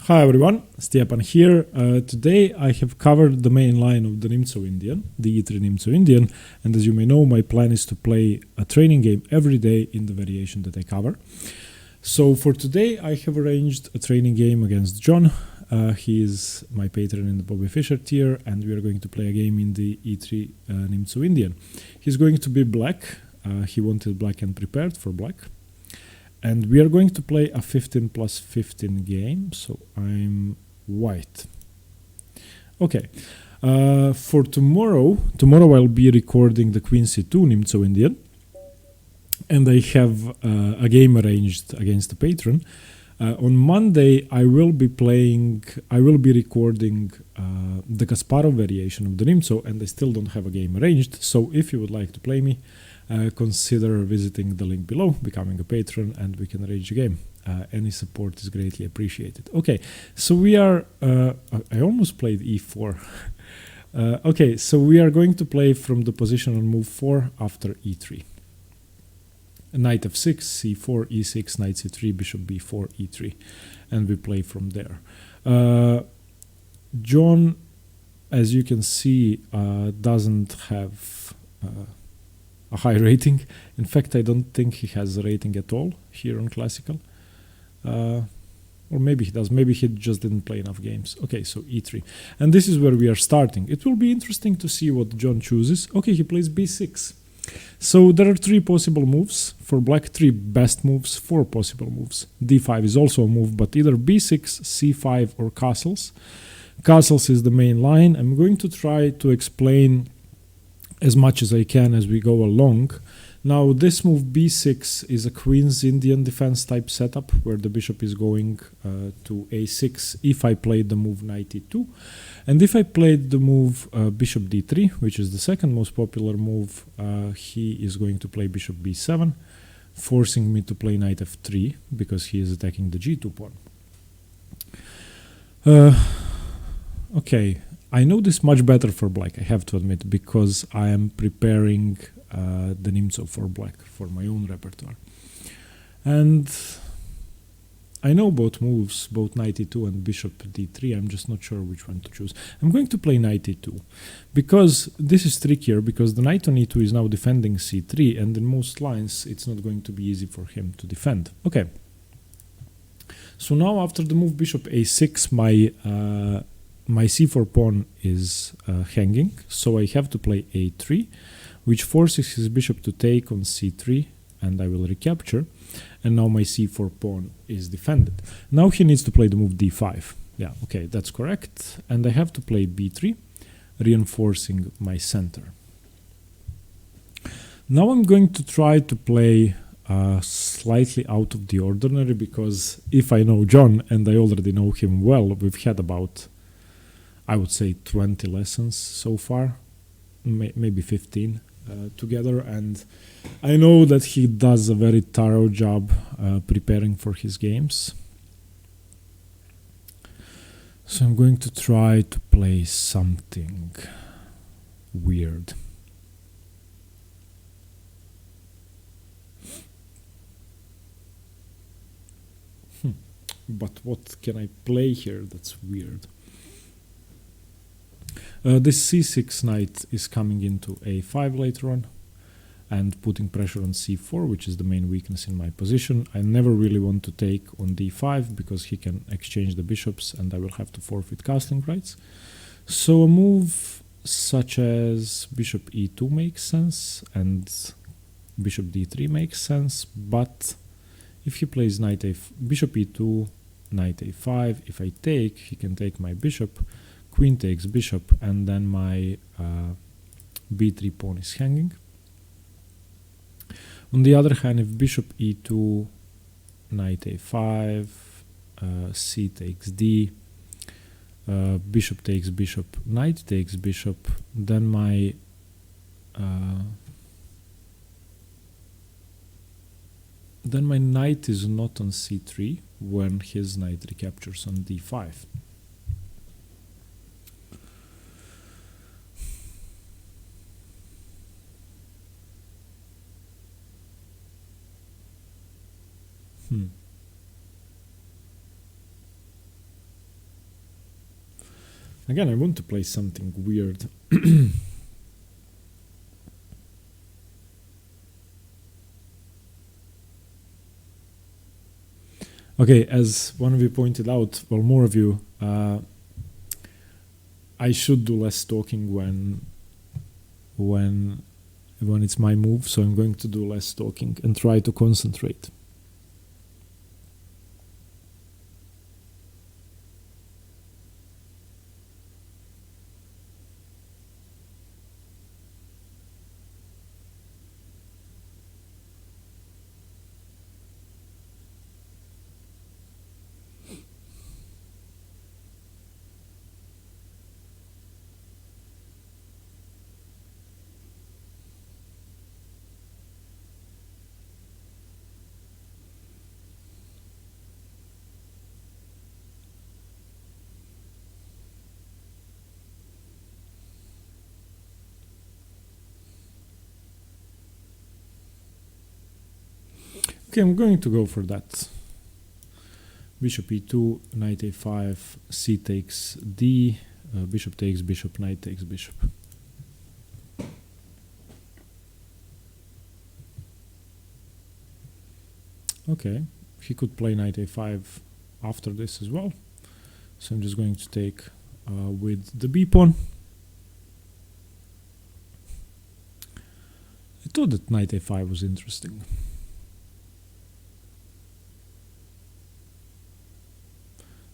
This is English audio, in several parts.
Hi everyone, Stepan here. Today I have covered the main line of the Nimzo Indian, the E3 Nimzo Indian, and as you may know, my plan is to play a training game every day in the variation that I cover. So for today I have arranged a training game against John. He is my patron in the Bobby Fischer tier, and we are going to play a game in the E3 Nimzo Indian. He's going to be black. He wanted black and prepared for black. And we are going to play a 15 plus 15 game, so I'm white. Okay, for tomorrow I'll be recording the Queen C2 Nimzo Indian, and I have a game arranged against the patron. On Monday I will be recording the Kasparov variation of the Nimzo, and I still don't have a game arranged, so if you would like to play me, consider visiting the link below, becoming a patron, and we can arrange a game. Any support is greatly appreciated. Okay, so we are... I almost played e4. Okay, so we are going to play from the position on move 4 after e3. Knight f6, c4, e6, knight c3, bishop b4, e3. And we play from there. John, as you can see, doesn't have... a high rating. In fact, I don't think he has a rating at all here on classical. Or maybe he does. Maybe he just didn't play enough games. Okay, so e3. And this is where we are starting. It will be interesting to see what John chooses. Okay, he plays b6. So there are 3 possible moves. For black, 3 best moves, 4 possible moves. d5 is also a move, but either b6, c5, or castles. Castles is the main line. I'm going to try to explain as much as I can as we go along. Now this move b6 is a Queen's Indian defense type setup where the bishop is going to a6 if I played the move knight e2, and if I played the move bishop d3, which is the second most popular move, he is going to play bishop b7, forcing me to play knight f3 because he is attacking the g2 pawn. Okay, I know this much better for black, I have to admit, because I am preparing the Nimzo for black, for my own repertoire. And I know both moves, both knight e2 and bishop d3, I'm just not sure which one to choose. I'm going to play knight e2, because this is trickier, because the knight on e2 is now defending c3, and in most lines it's not going to be easy for him to defend. Okay, so now after the move bishop a6, my c4 pawn is hanging, so I have to play a3, which forces his bishop to take on c3, and I will recapture, and now my c4 pawn is defended. Now he needs to play the move d5. Yeah, okay, that's correct, and I have to play b3, reinforcing my center. Now I'm going to try to play slightly out of the ordinary, because if I know John, and I already know him well, we've had about, I would say, 20 lessons so far, maybe 15 together, and I know that he does a very thorough job preparing for his games. So I'm going to try to play something weird. But what can I play here that's weird? This c6 knight is coming into a5 later on and putting pressure on c4, which is the main weakness in my position. I never really want to take on d5 because he can exchange the bishops and I will have to forfeit castling rights. So a move such as bishop e2 makes sense and bishop d3 makes sense, but if he plays bishop e2, knight a5, if I take, he can take my bishop, queen takes bishop, and then my b3 pawn is hanging. On the other hand, if bishop e2, knight a5, c takes d, bishop takes bishop, knight takes bishop, then my knight is not on c3 when his knight recaptures on d5. Again, I want to play something weird. Okay, as one of you pointed out, well, more of you, I should do less talking when it's my move, so I'm going to do less talking and try to concentrate. Okay, I'm going to go for that. Bishop e2, knight a5, c takes d, bishop takes bishop, knight takes bishop. Okay, he could play knight a5 after this as well. So I'm just going to take with the b pawn. I thought that knight a5 was interesting.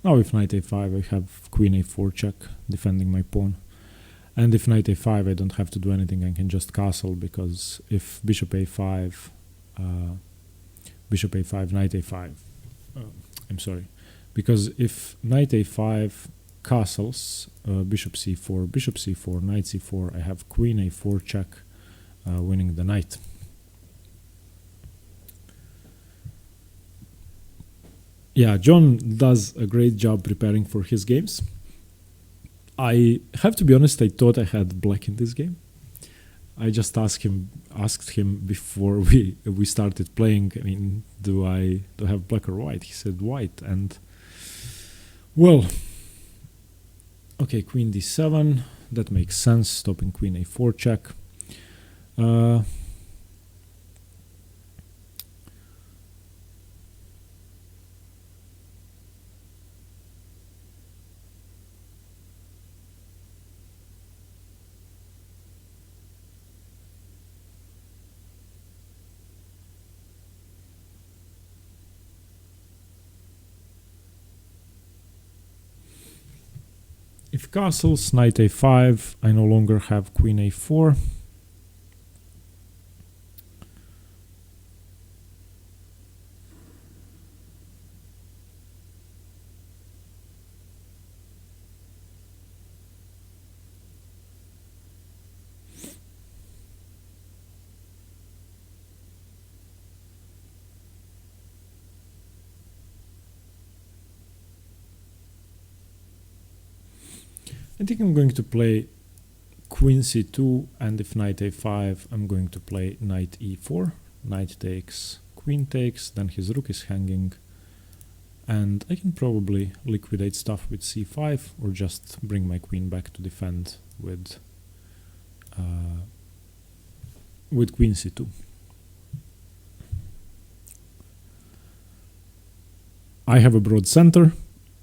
Now if knight a5, I have queen a4 check, defending my pawn. And if knight a5, I don't have to do anything, I can just castle, because if bishop a5, knight a5, I'm sorry, because if knight a5 castles, bishop c4, knight c4, I have queen a4 check, winning the knight. Yeah, John does a great job preparing for his games. I have to be honest, I thought I had black in this game. I just asked him before we started playing, I mean, do I have black or white? He said white, and well, okay, queen d7, that makes sense, stopping queen a4 check. If castles, knight a5, I no longer have queen a4. I think I'm going to play queen c2, and if knight a5, I'm going to play knight e4. Knight takes, queen takes, then his rook is hanging, and I can probably liquidate stuff with c5, or just bring my queen back to defend with queen c2. I have a broad center.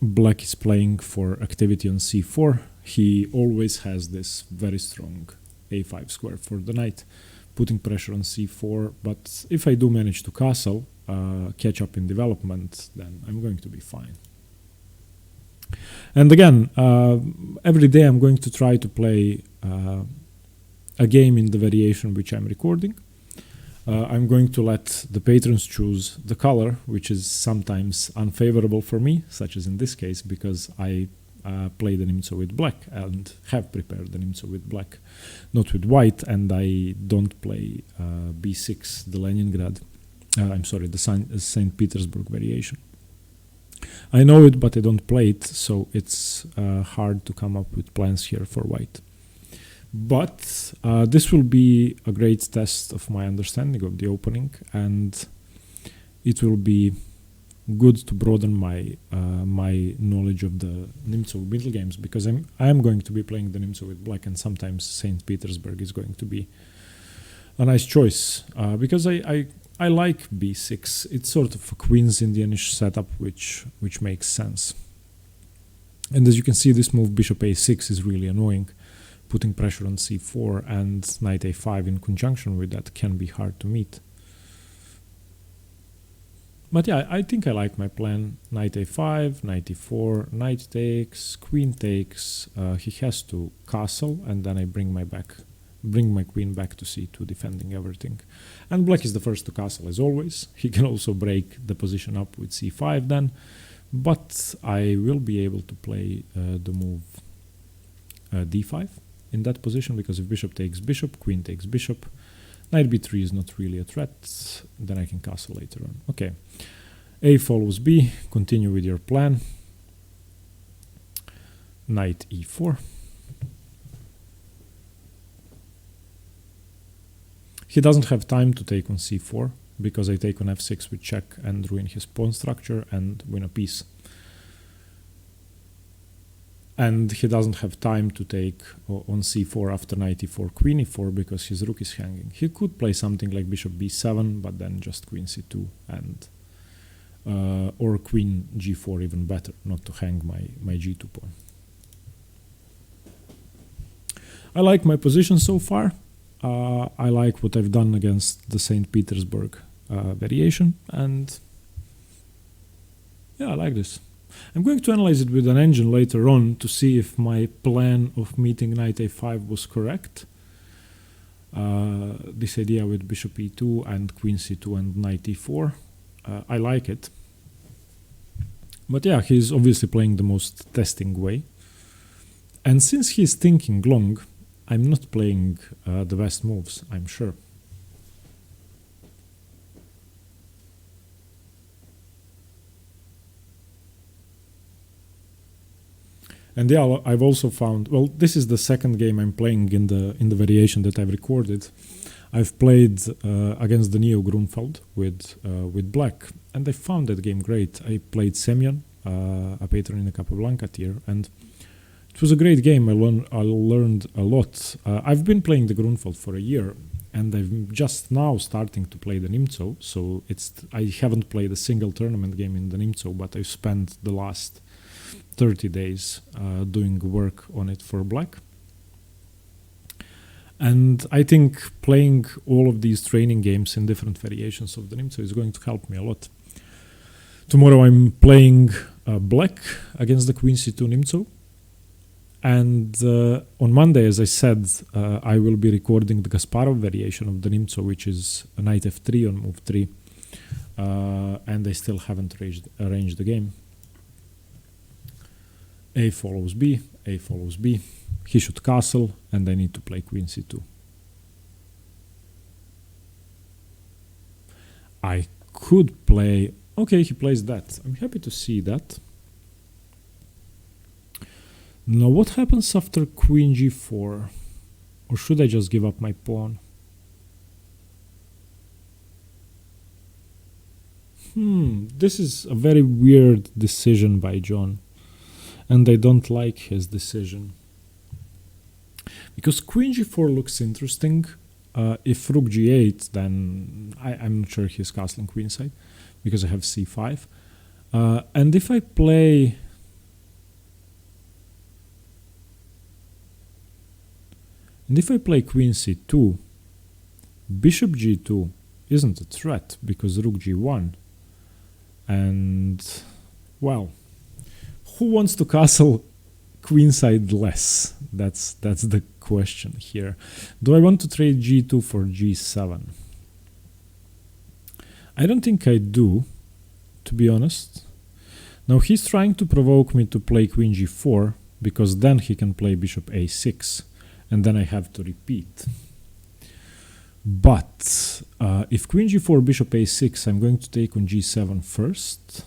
Black is playing for activity on c4. He always has this very strong a5 square for the knight, putting pressure on c4, but if I do manage to castle, catch up in development, then I'm going to be fine. And again, every day I'm going to try to play a game in the variation which I'm recording. I'm going to let the patrons choose the color, which is sometimes unfavorable for me, such as in this case, because I play the Nimzo with black and have prepared the Nimzo with black, not with white, and I don't play b6, the Leningrad, I'm sorry, the St. Petersburg variation. I know it, but I don't play it, so it's hard to come up with plans here for white. But this will be a great test of my understanding of the opening, and it will be good to broaden my my knowledge of the Nimzo middle games, because I am going to be playing the Nimzo with black, and sometimes St. Petersburg is going to be a nice choice, because I like b6. It's sort of a Queen's Indianish setup, which makes sense. And as you can see, this move bishop a6 is really annoying, putting pressure on c4, and knight a5 in conjunction with that can be hard to meet. But yeah, I think I like my plan. Knight a5, knight e4, knight takes, queen takes. He has to castle, and then I bring my queen back to c2, defending everything. And black is the first to castle, as always. He can also break the position up with c5 then. But I will be able to play the move d5 in that position, because if bishop takes bishop, queen takes bishop, knight b3 is not really a threat, then I can castle later on. Okay, a follows b, continue with your plan. Knight e4. He doesn't have time to take on c4, because I take on f6 with check and ruin his pawn structure and win a piece. And he doesn't have time to take on c4 after knight e4, queen e4, because his rook is hanging. He could play something like bishop b7, but then just queen c2 and or queen g4, even better, not to hang my g2 pawn. I like my position so far. I like what I've done against the St. Petersburg variation, and yeah, I like this. I'm going to analyze it with an engine later on to see if my plan of meeting knight a5 was correct. This idea with bishop e2 and queen c2 and knight e4, I like it. But yeah, he's obviously playing the most testing way. And since he's thinking long, I'm not playing the best moves, I'm sure. And yeah, I've also found, well, this is the second game I'm playing in the variation that I've recorded. I've played against the Neo Grunfeld with black, and I found that game great. I played Semyon, a patron in the Capablanca tier, and it was a great game. I learned a lot. I've been playing the Grunfeld for a year, and I'm just now starting to play the Nimzo. So I haven't played a single tournament game in the Nimzo, but I've spent the last 30 days doing work on it for black. And I think playing all of these training games in different variations of the Nimzo is going to help me a lot. Tomorrow I'm playing black against the queen c2 Nimzo. And on Monday, as I said, I will be recording the Kasparov variation of the Nimzo, which is a knight f3 on move 3. And I still haven't arranged the game. A follows b, a follows b. He should castle, and I need to play queen c2. I could play... Okay, he plays that. I'm happy to see that. Now, what happens after queen g4? Or should I just give up my pawn? This is a very weird decision by John. And I don't like his decision. Because queen g4 looks interesting. If rook g8, then I'm not sure he's castling queenside, because I have c5. And if I play... And if I play queen c2, bishop g2 isn't a threat, because rook g1. And, well... Who wants to castle queenside less? That's the question here. Do I want to trade g2 for g7? I don't think I do, to be honest. Now he's trying to provoke me to play queen g4, because then he can play bishop a6, and then I have to repeat. But if queen g4, bishop a6, I'm going to take on g7 first.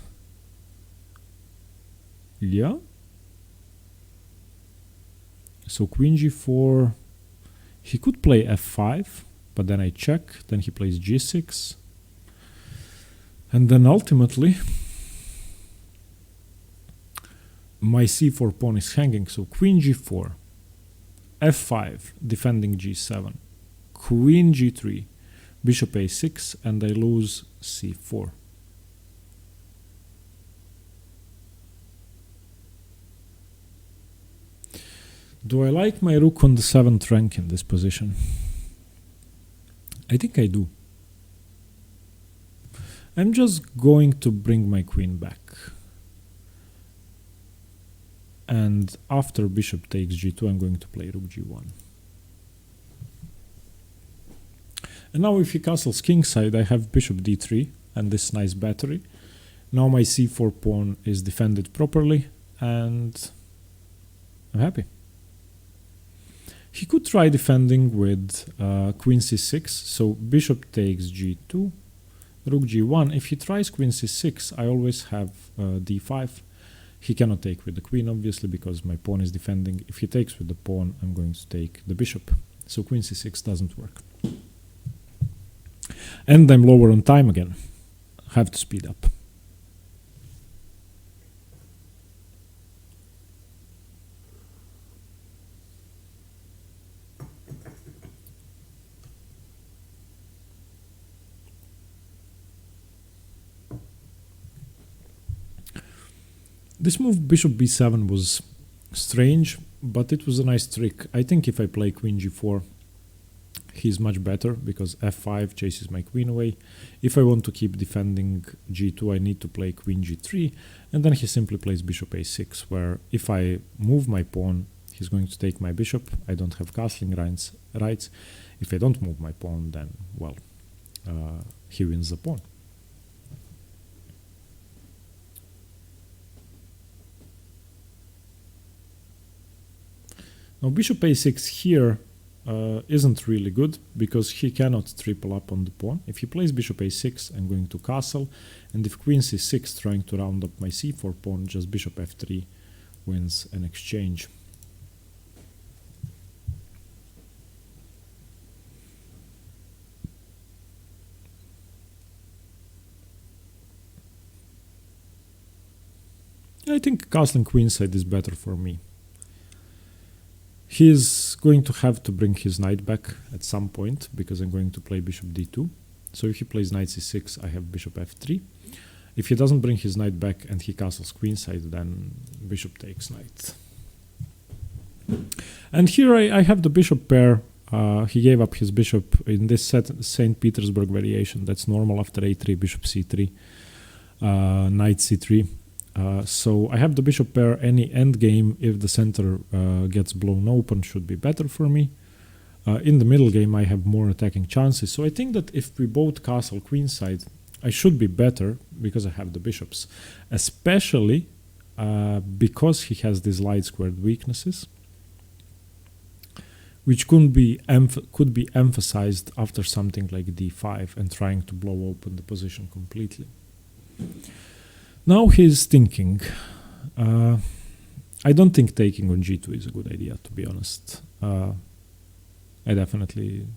Yeah. So queen g4, he could play f5, but then I check, then he plays g6. And then ultimately, my c4 pawn is hanging, so queen g4, f5, defending g7, queen g3, bishop a6, and I lose c4. Do I like my rook on the 7th rank in this position? I think I do. I'm just going to bring my queen back. And after bishop takes g2, I'm going to play rook g1. And now if he castles kingside, I have bishop d3 and this nice battery. Now my c4 pawn is defended properly and I'm happy. He could try defending with queen c6, so bishop takes g2, rook g1. If he tries queen c6, I always have d5. He cannot take with the queen, obviously, because my pawn is defending. If he takes with the pawn, I'm going to take the bishop. So queen c6 doesn't work. And I'm lower on time again. Have to speed up. This move bishop b7 was strange, but it was a nice trick. I think if I play queen g4, he's much better because f5 chases my queen away. If I want to keep defending g2, I need to play queen g3, and then he simply plays bishop a6, where if I move my pawn, he's going to take my bishop. I don't have castling rights. If I don't move my pawn, then, well, he wins the pawn. Now bishop a6 here isn't really good because he cannot triple up on the pawn. If he plays bishop a6, I'm going to castle, and if queen c6 trying to round up my c4 pawn, just bishop f3 wins an exchange. I think castling queenside is better for me. He's going to have to bring his knight back at some point because I'm going to play bishop d2. So if he plays knight c6, I have bishop f3. If he doesn't bring his knight back and he castles queenside, then bishop takes knight. And here I have the bishop pair. He gave up his bishop in this St. Petersburg variation. That's normal after a3, bishop c3, knight c3. So I have the bishop pair. Any endgame, if the center gets blown open, should be better for me. In the middle game, I have more attacking chances. So I think that if we both castle queenside, I should be better because I have the bishops. Especially because he has these light squared weaknesses, which could be emphasized after something like d5 and trying to blow open the position completely. Now he's thinking. I don't think taking on g2 is a good idea, to be honest. I definitely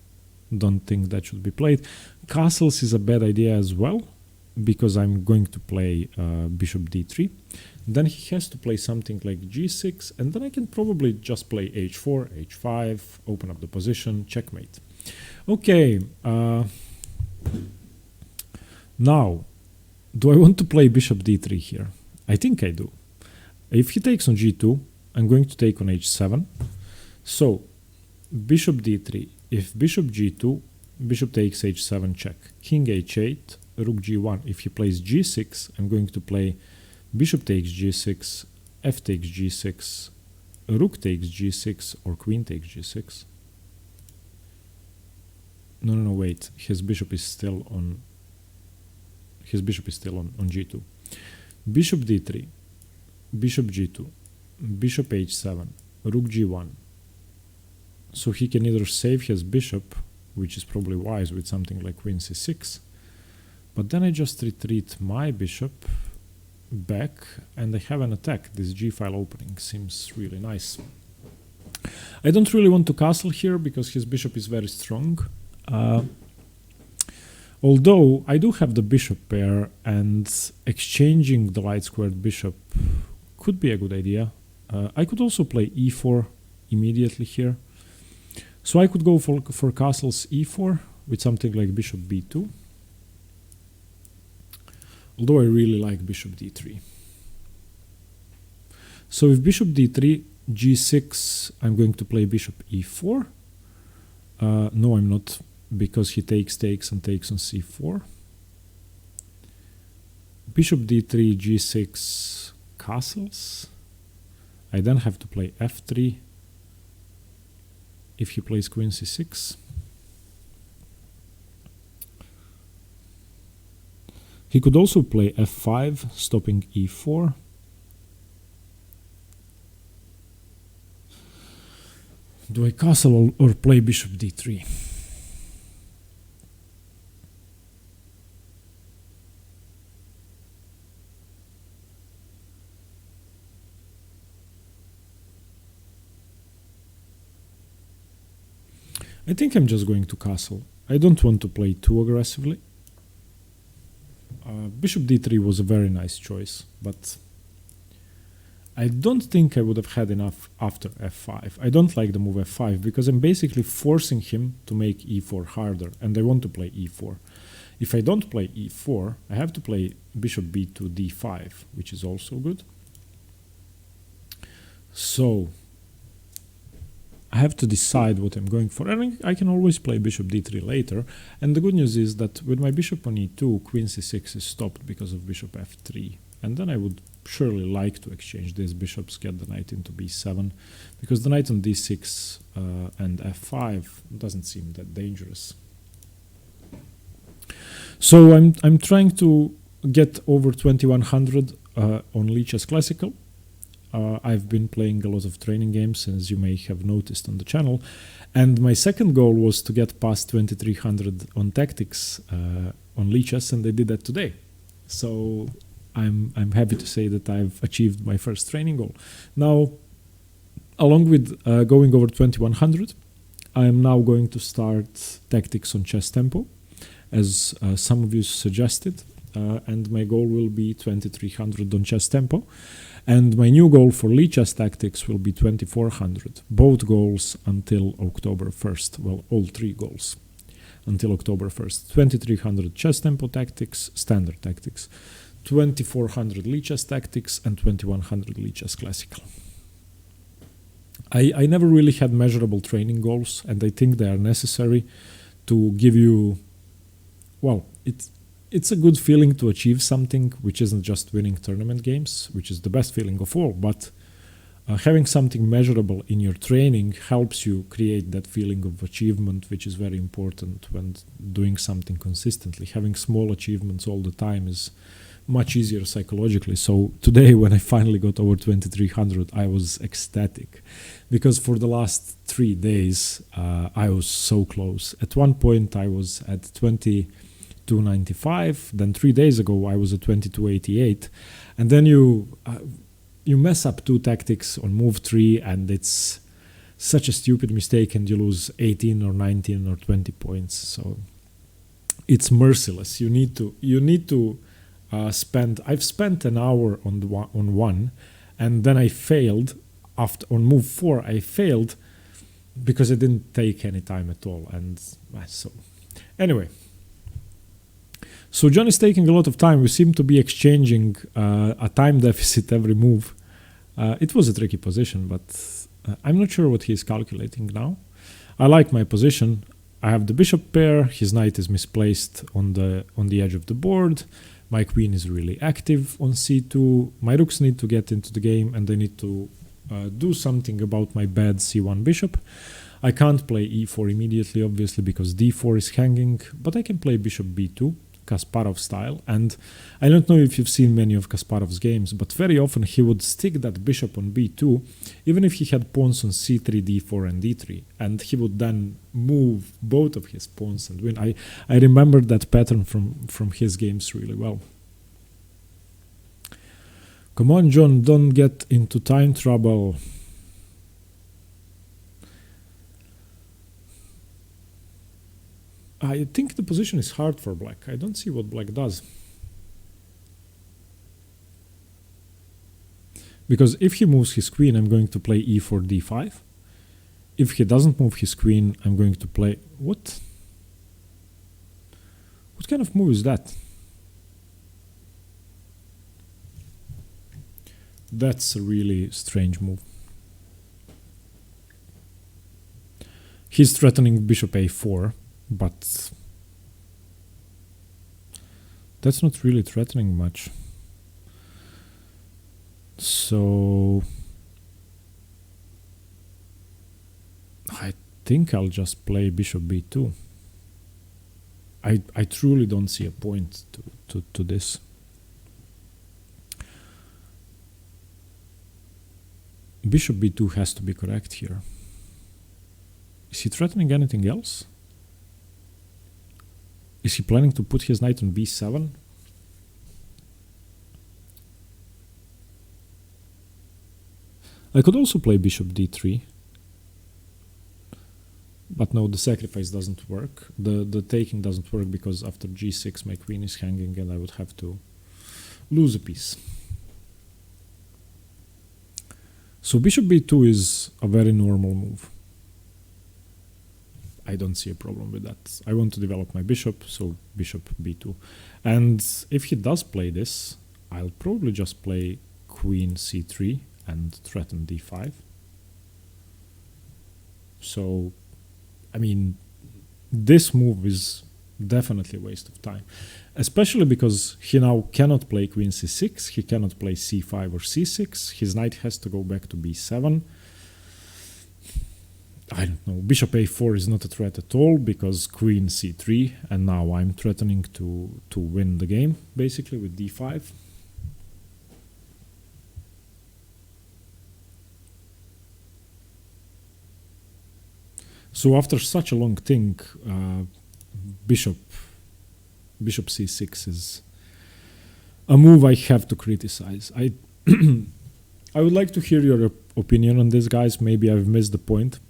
don't think that should be played. Castles is a bad idea as well, because I'm going to play bishop d3. Then he has to play something like g6, and then I can probably just play h4, h5, open up the position, checkmate. Okay, now, do I want to play bishop d3 here? I think I do. If he takes on g2, I'm going to take on h7. So, bishop d3. If bishop g2, bishop takes h7 check. King h8, rook g1. If he plays g6, I'm going to play bishop takes g6, f takes g6, rook takes g6, or queen takes g6. No, wait. His bishop is still on g2. Bishop d3, bishop g2, bishop h7, rook g1. So he can either save his bishop, which is probably wise with something like queen c6, but then I just retreat my bishop back and I have an attack. This g-file opening seems really nice. I don't really want to castle here because his bishop is very strong. Although I do have the bishop pair, and exchanging the light squared bishop could be a good idea. I could also play e4 immediately here. So I could go for castles e4 with something like bishop b2. Although I really like bishop d3. So if bishop d3, g6, I'm going to play bishop e4. No, I'm not, because he takes and takes on c4. Bishop d3, g6, castles. I then have to play f3 if he plays queen c6. He could also play f5, stopping e4. Do I castle or play bishop d3? I think I'm just going to castle. I don't want to play too aggressively. Bishop d3 was a very nice choice, but I don't think I would have had enough after f5. I don't like the move f5 because I'm basically forcing him to make e4 harder, and I want to play e4. If I don't play e4, I have to play bishop b2 d5, which is also good. So I have to decide what I'm going for, and I can always play bishop d3 later. And the good news is that with my bishop on e2, queen c6 is stopped because of bishop f3. And then I would surely like to exchange these bishops, get the knight into b7, because the knight on d6 and f5 doesn't seem that dangerous. So I'm trying to get over 2100 on lichess classical. I've been playing a lot of training games, as you may have noticed on the channel, and my second goal was to get past 2300 on tactics on lichess, and I did that today. So I'm happy to say that I've achieved my first training goal. Now, along with going over 2100, I am now going to start tactics on chess tempo, as some of you suggested, and my goal will be 2300 on chess tempo. And my new goal for lichess tactics will be 2400, both goals until October 1st. Well, all three goals until October 1st. 2300 chess tempo tactics, standard tactics, 2400 lichess tactics, and 2100 lichess classical. I never really had measurable training goals, and I think they are necessary to give you, well, it's a good feeling to achieve something which isn't just winning tournament games, which is the best feeling of all, but having something measurable in your training helps you create that feeling of achievement, which is very important when doing something consistently. Having small achievements all the time is much easier psychologically. So today, when I finally got over 2300, I was ecstatic, because for the last 3 days I was so close. At one point I was at 2295, then 3 days ago I was at 2288, and then you mess up two tactics on move 3, and it's such a stupid mistake, and you lose 18 or 19 or 20 points. So it's merciless. You need to I've spent an hour on one, and then I failed after on move 4. I failed because it didn't take any time at all, and so anyway. So John is taking a lot of time. We seem to be exchanging a time deficit every move. It was a tricky position, but I'm not sure what he's calculating now. I like my position. I have the bishop pair. His knight is misplaced on the edge of the board. My queen is really active on c2. My rooks need to get into the game, and they need to do something about my bad c1 bishop. I can't play e4 immediately, obviously, because d4 is hanging, but I can play bishop b2, Kasparov style. And I don't know if you've seen many of Kasparov's games, but very often he would stick that bishop on b2, even if he had pawns on c3, d4, and d3, and he would then move both of his pawns and win. I remember that pattern from his games really well. Come on, John, don't get into time trouble. I think the position is hard for black. I don't see what black does. Because if he moves his queen, I'm going to play e4, d5. If he doesn't move his queen, I'm going to play... What? What kind of move is that? That's a really strange move. He's threatening bishop a4, but that's not really threatening much. So I think I'll just play bishop b2. I truly don't see a point to this. Bishop b2 has to be correct here. Is he threatening anything else? Is he planning to put his knight on b7? I could also play bishop d3. But no, the sacrifice doesn't work. The taking doesn't work because after g6 my queen is hanging and I would have to lose a piece. So bishop b2 is a very normal move. I don't see a problem with that. I want to develop my bishop, so bishop b2. And if he does play this, I'll probably just play queen c3 and threaten d5. So, I mean, this move is definitely a waste of time. Especially because he now cannot play queen c6, he cannot play c5 or c6, his knight has to go back to b7. I don't know, bishop a4 is not a threat at all because queen c3, and now I'm threatening to win the game, basically, with d5. So after such a long thing, bishop c6 is a move I have to criticize. I would like to hear your opinion on this, guys. Maybe I've missed the point.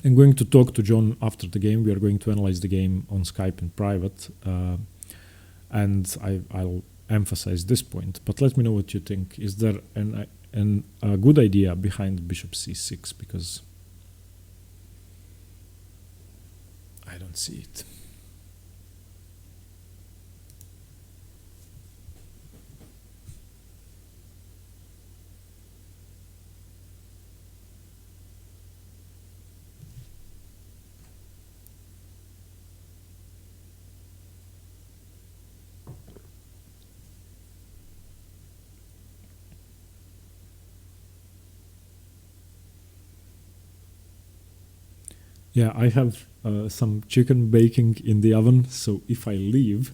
I'm going to talk to John after the game. We are going to analyze the game on Skype in private, and I'll emphasize this point. But let me know what you think. Is there a good idea behind bishop c6? Because I don't see it. Yeah, I have some chicken baking in the oven, so if I leave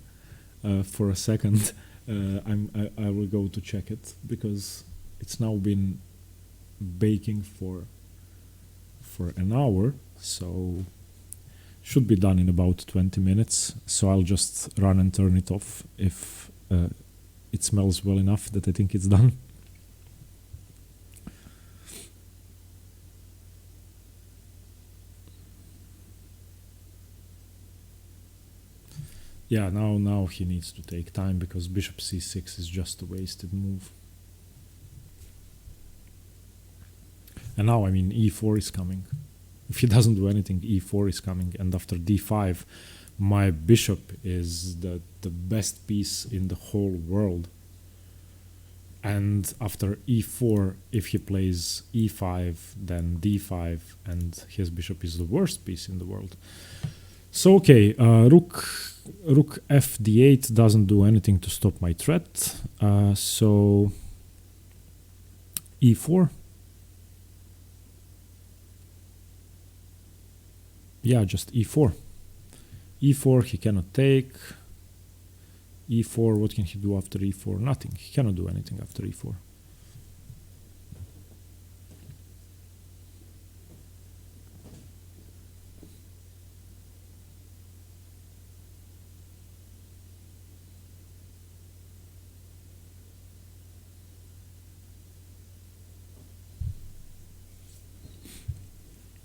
for a second, I will go to check it, because it's now been baking for an hour, so should be done in about 20 minutes. So I'll just run and turn it off if it smells well enough that I think it's done. Yeah, now he needs to take time, because bishop c6 is just a wasted move. And now, I mean, e4 is coming. If he doesn't do anything, e4 is coming. And after d5, my bishop is the best piece in the whole world. And after e4, if he plays e5, then d5, and his bishop is the worst piece in the world. So, okay, rook f d8 doesn't do anything to stop my threat. So e4. Yeah, just e4. e4 he cannot take. e4, what can he do after e4? Nothing. He cannot do anything after e4.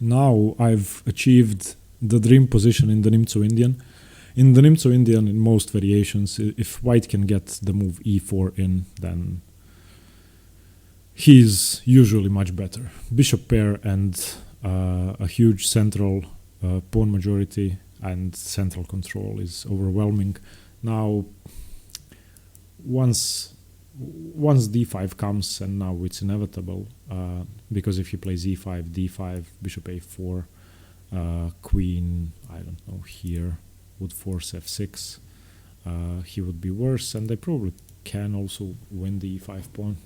Now I've achieved the dream position in the Nimzo Indian. In the Nimzo Indian, in most variations, if white can get the move e4 in, then he's usually much better. Bishop pair and a huge central pawn majority and central control is overwhelming. Now, once d5 comes, and now it's inevitable, because if he plays e5, d5, bishop a4, queen, I don't know, here, would force f6, he would be worse, and I probably can also win the e5 pawn.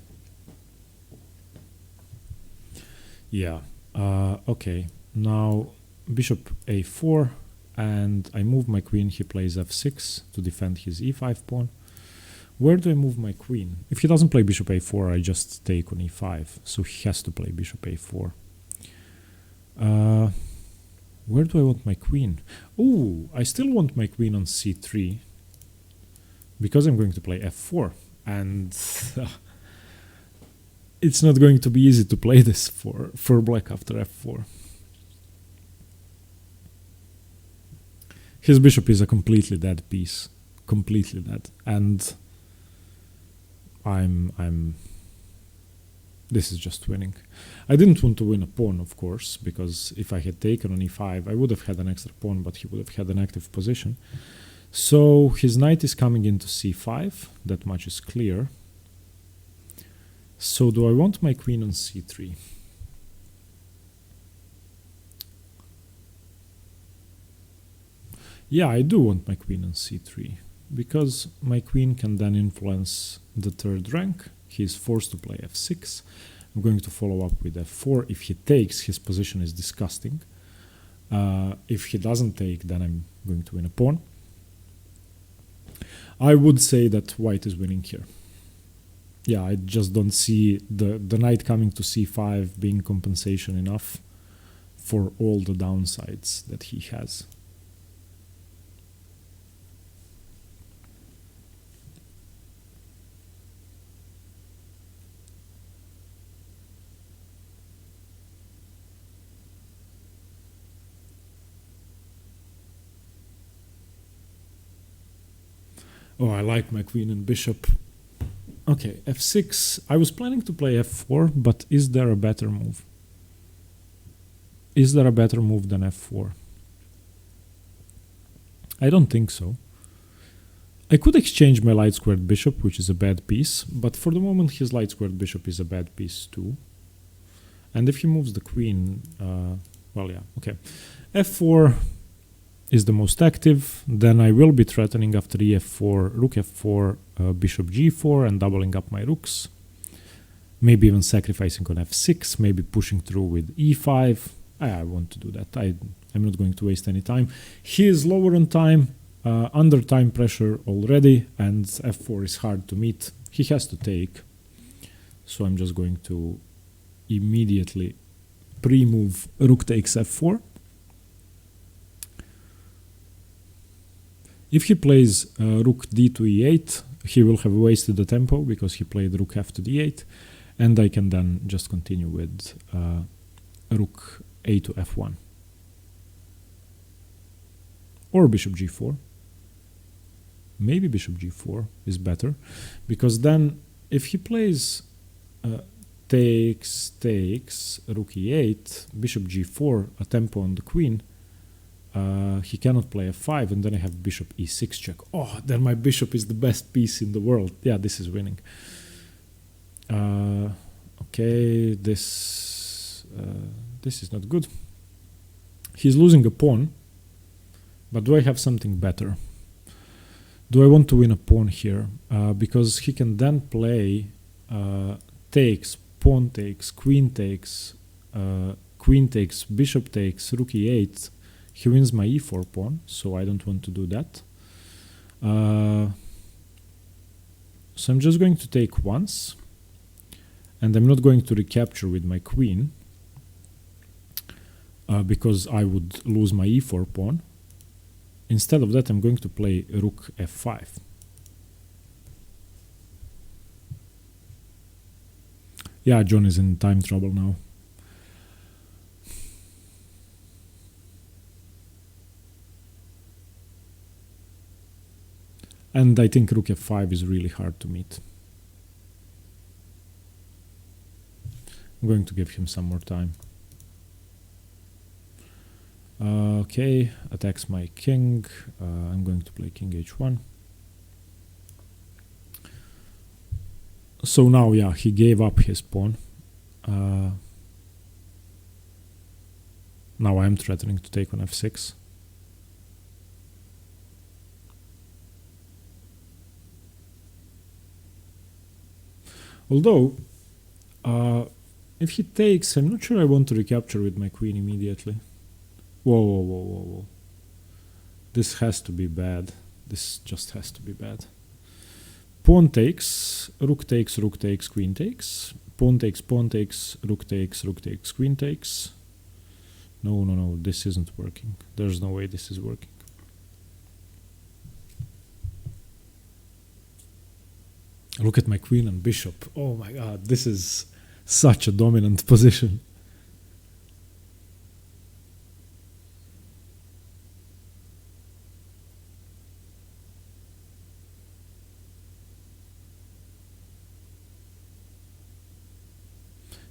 Yeah, okay, now bishop a4, and I move my queen, he plays f6 to defend his e5 pawn. Where do I move my queen? If he doesn't play bishop a4, I just take on e5, so he has to play bishop a4. Where do I want my queen? Oh, I still want my queen on c3, because I'm going to play f4, and it's not going to be easy to play this for black after f4. His bishop is a completely dead piece, completely dead, and this is just winning. I didn't want to win a pawn, of course, because if I had taken on e5, I would have had an extra pawn, but he would have had an active position. So his knight is coming into c5, that much is clear. So do I want my queen on c3? Yeah, I do want my queen on c3, because my queen can then influence the third rank. He is forced to play f6. I'm going to follow up with f4. If he takes, his position is disgusting. If he doesn't take, then I'm going to win a pawn. I would say that white is winning here. Yeah, I just don't see the knight coming to c5 being compensation enough for all the downsides that he has. Oh, I like my queen and bishop. Okay, f6. I was planning to play f4, but is there a better move? Is there a better move than f4? I don't think so. I could exchange my light squared bishop, which is a bad piece, but for the moment his light squared bishop is a bad piece too. And if he moves the queen, well, yeah, okay. f4 is the most active, then I will be threatening after ef4, rook f4, bishop g4, and doubling up my rooks. Maybe even sacrificing on f6, maybe pushing through with e5. I want to do that. I'm not going to waste any time. He is lower on time, under time pressure already, and f4 is hard to meet. He has to take. So I'm just going to immediately pre-move rook takes f4. If he plays rook d to e8, he will have wasted the tempo because he played rook f to d8, and I can then just continue with rook a to f1. Or bishop g4. Maybe bishop g4 is better, because then if he plays takes, rook e8, bishop g4, a tempo on the queen, he cannot play f5, and then I have bishop e6 check. Oh, then my bishop is the best piece in the world. Yeah, this is winning. Okay, this is not good. He's losing a pawn, but do I have something better? Do I want to win a pawn here? Because he can then play takes, pawn takes, queen takes, bishop takes, rook e8. He wins my e4 pawn, so I don't want to do that. So I'm just going to take once, and I'm not going to recapture with my queen, because I would lose my e4 pawn. Instead of that, I'm going to play rook f5. Yeah, John is in time trouble now. And I think rook f5 is really hard to meet. I'm going to give him some more time. Okay, attacks my king. I'm going to play king h1. So now, yeah, he gave up his pawn. Now I'm threatening to take on f6. Although, if he takes, I'm not sure I want to recapture with my queen immediately. Whoa, whoa, whoa, whoa, whoa. This has to be bad. This just has to be bad. Pawn takes, rook takes, rook takes, queen takes. Pawn takes, rook takes, queen takes. No, no, no, this isn't working. There's no way this is working. Look at my queen and bishop. Oh my god, this is such a dominant position.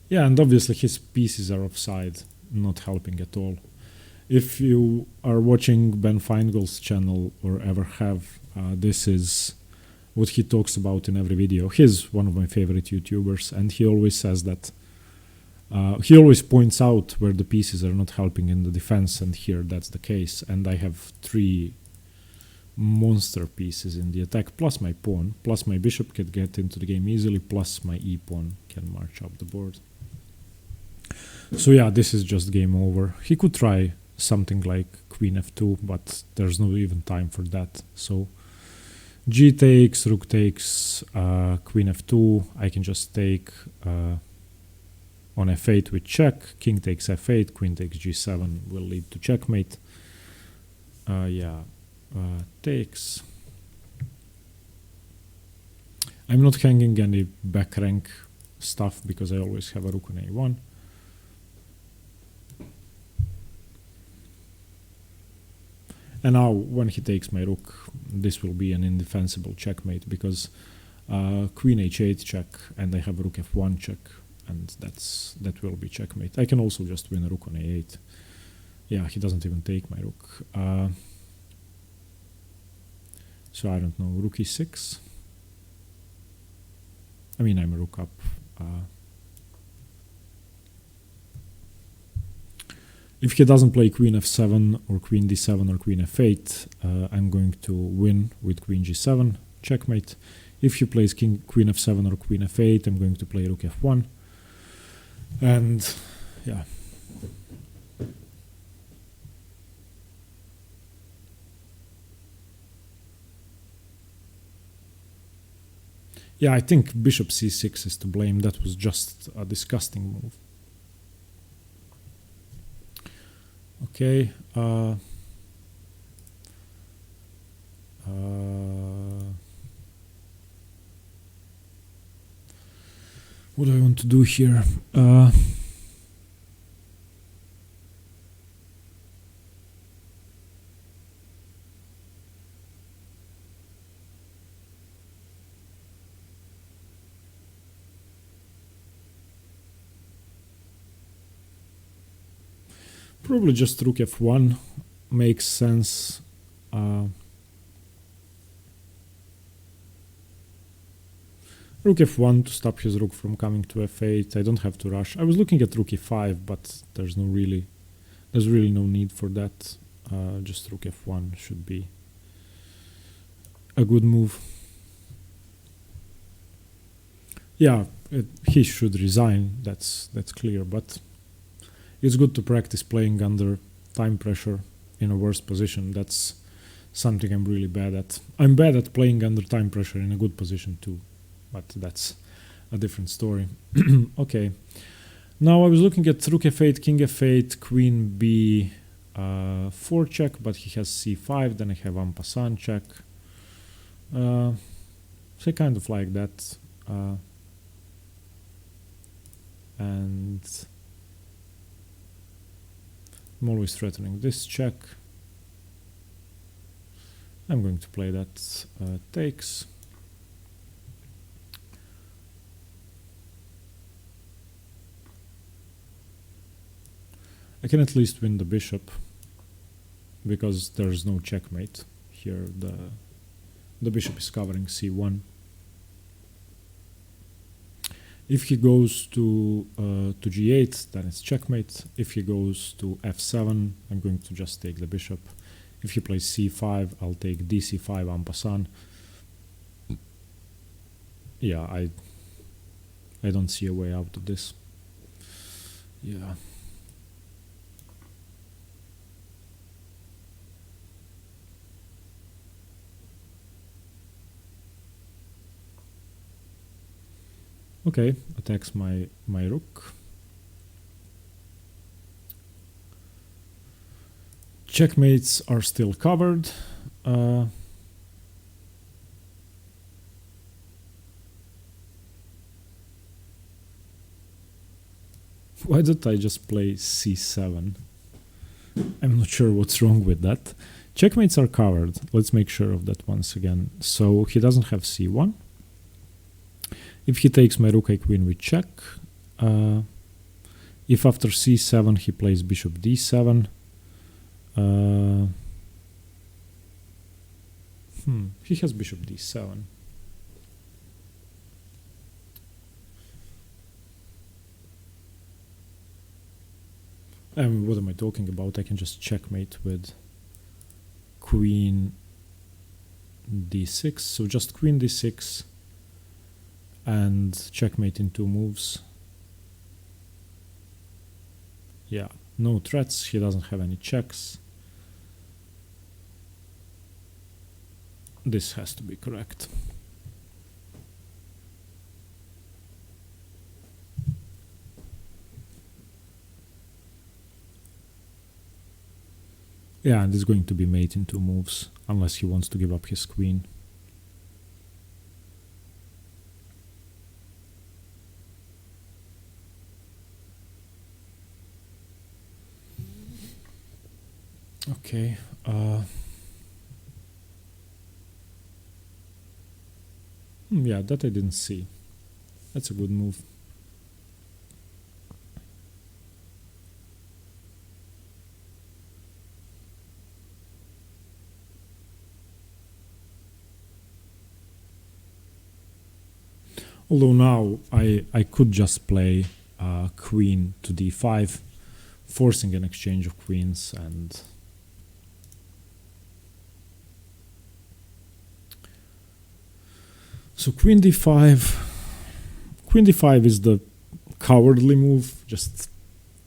Yeah, and obviously his pieces are offside, not helping at all. If you are watching Ben Finegold's channel or ever have, this is what he talks about in every video. He's one of my favorite YouTubers, and he always says that he always points out where the pieces are not helping in the defense, and here that's the case. And I have 3 monster pieces in the attack, plus my pawn, plus my bishop can get into the game easily, plus my e-pawn can march up the board. So yeah, this is just game over. He could try something like queen f2, but there's no even time for that. So g takes, rook takes, queen f2. I can just take on f8 with check. King takes f8, queen takes g7 will lead to checkmate. Takes. I'm not hanging any back rank stuff because I always have a rook on a1. And now when he takes my rook, this will be an indefensible checkmate because queen h8 check, and I have rook f1 check, and that will be checkmate. I can also just win a rook on a8. Yeah, he doesn't even take my rook. So I don't know, rook e6. I mean, I'm a rook up. If he doesn't play queen f7 or queen d7 or queen f8, I'm going to win with queen g7, checkmate. If he plays queen f7 or queen f8, I'm going to play rook f1. And yeah. Yeah, I think bishop c6 is to blame. That was just a disgusting move. Okay. What do I want to do here? Probably just rook f1 makes sense. Rook f1 to stop his rook from coming to f8. I don't have to rush. I was looking at rook e5, but there's really no need for that. Just rook f1 should be a good move. Yeah, he should resign. That's clear, but it's good to practice playing under time pressure in a worse position. That's something I'm really bad at. I'm bad at playing under time pressure in a good position too, but that's a different story. Okay. Now I was looking at rook f8, king f8, queen b4 check, but he has c5, then I have en passant check. So I kind of like that. And I'm always threatening this check. I'm going to play that takes. I can at least win the bishop because there's no checkmate here. The bishop is covering c1. If he goes to g8, then it's checkmate. If he goes to f7, I'm going to just take the bishop. If he plays c5, I'll take dc5 en passant. Yeah, I don't see a way out of this. Yeah. Okay, attacks my rook. Checkmates are still covered. Why don't I just play c7? I'm not sure what's wrong with that. Checkmates are covered. Let's make sure of that once again. So he doesn't have c1. If he takes my rook, I queen, we check. If after c7 he plays bishop d7, he has bishop d7. What am I talking about? I can just checkmate with queen d6. So just queen d6 and checkmate in 2 moves. Yeah, no threats. He doesn't have any checks. This has to be correct. Yeah, and it's going to be mate in 2 moves, unless he wants to give up his queen. Okay. Yeah, that I didn't see. That's a good move. Although now I could just play queen to d5, forcing an exchange of queens, and so queen d5. Queen d5 is the cowardly move, just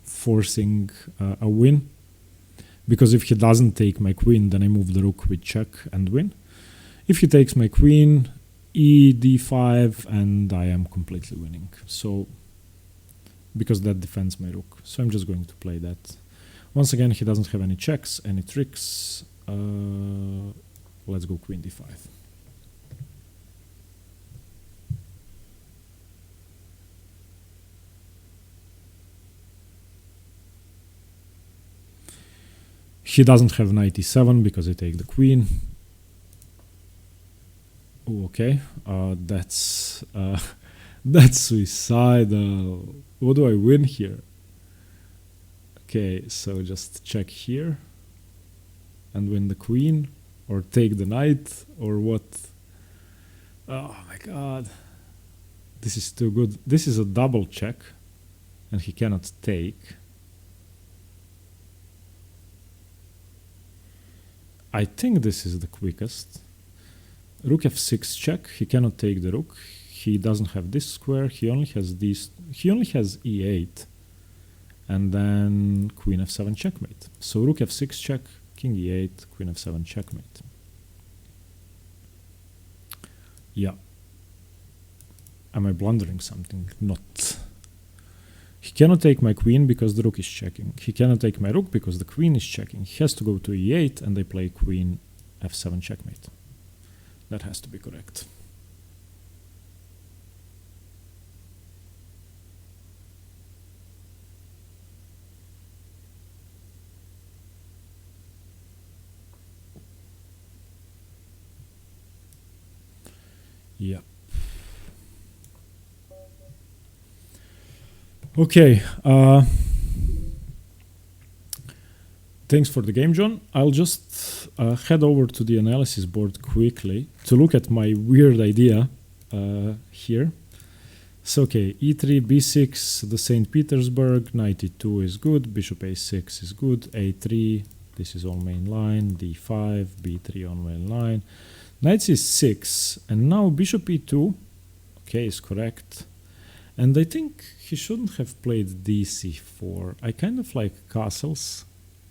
forcing a win. Because if he doesn't take my queen, then I move the rook with check and win. If he takes my queen, e d5, and I am completely winning. So, because that defends my rook. So I'm just going to play that. Once again, he doesn't have any checks, any tricks. Let's go queen d5. He doesn't have knight e7 because I take the queen. Okay, that's suicidal. What do I win here? Okay, so just check here and win the queen, or take the knight, or what? Oh my god, this is too good. This is a double check, and he cannot take. I think this is the quickest. Rook f6 check. He cannot take the rook. He doesn't have this square. He only has these. He only has e8, and then queen f7 checkmate. So rook f6 check, king e8, queen f7 checkmate. Yeah. Am I blundering something? Not. He cannot take my queen because the rook is checking. He cannot take my rook because the queen is checking. He has to go to e8, and I play queen f7 checkmate. That has to be correct. Yeah. Okay. Thanks for the game, John. I'll just head over to the analysis board quickly to look at my weird idea here. So, okay, e3, b6, the St. Petersburg, knight e2 is good, bishop a6 is good, a3, this is all main line, d5, b3 on main line, knight c6, and now bishop e2, okay, is correct. And I think he shouldn't have played dc4. I kind of like castles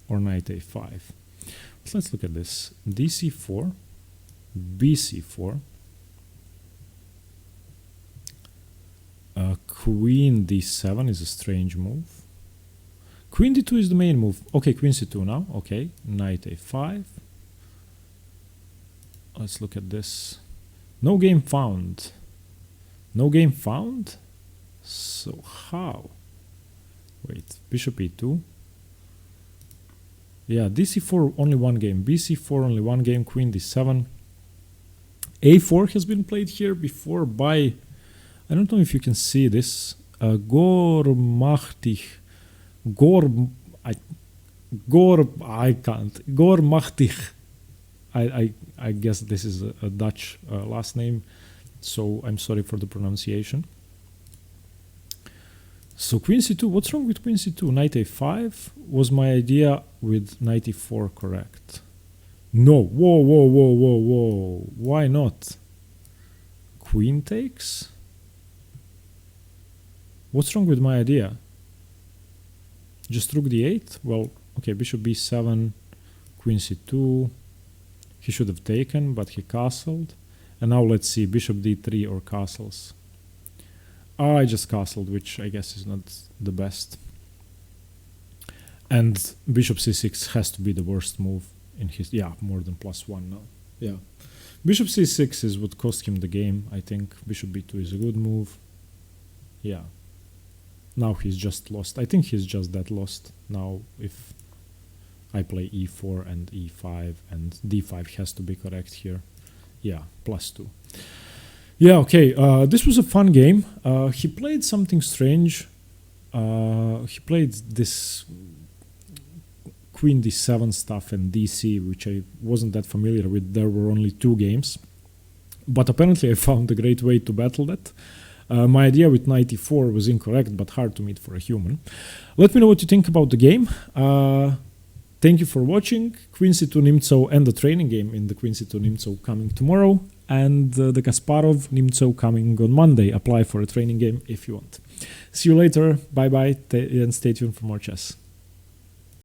or knight a5. But let's look at this. dc4, bc4, queen d7 is a strange move. Queen d2 is the main move. Okay, queen c2 now. Okay, knight a5. Let's look at this. No game found. No game found? So how? Wait, bishop e2. Yeah, dc4 only one game. bc4 only one game. Queen d7. a4 has been played here before by, I don't know if you can see this. Gormachtig. I guess this is a Dutch last name, so I'm sorry for the pronunciation. So queen c2, what's wrong with queen c2? Knight a5 was my idea with knight e4 correct. No, whoa, why not? Queen takes? What's wrong with my idea? Just rook d8? Well, okay, bishop b7, queen c2. He should have taken, but he castled. And now let's see, bishop d3 or castles. I just castled, which I guess is not the best. And bishop c6 has to be the worst move in his... Yeah, more than +1 now. Yeah. Bishop c6 is what cost him the game, I think. Bishop b2 is a good move. Yeah. Now he's just lost. I think he's just that lost. Now if I play e4 and e5 and d5 has to be correct here. Yeah, +2. Yeah, okay, this was a fun game. He played something strange. He played this queen d7 stuff and dc, which I wasn't that familiar with. There were only 2 games. But apparently I found a great way to battle that. My idea with knight e4 was incorrect, but hard to meet for a human. Let me know what you think about the game. Thank you for watching. Queen c2 Nimzo and the training game in the Queen c2 Nimzo coming tomorrow, and the Kasparov Nimzo coming on Monday. Apply for a training game if you want. See you later. Bye bye, and stay tuned for more chess.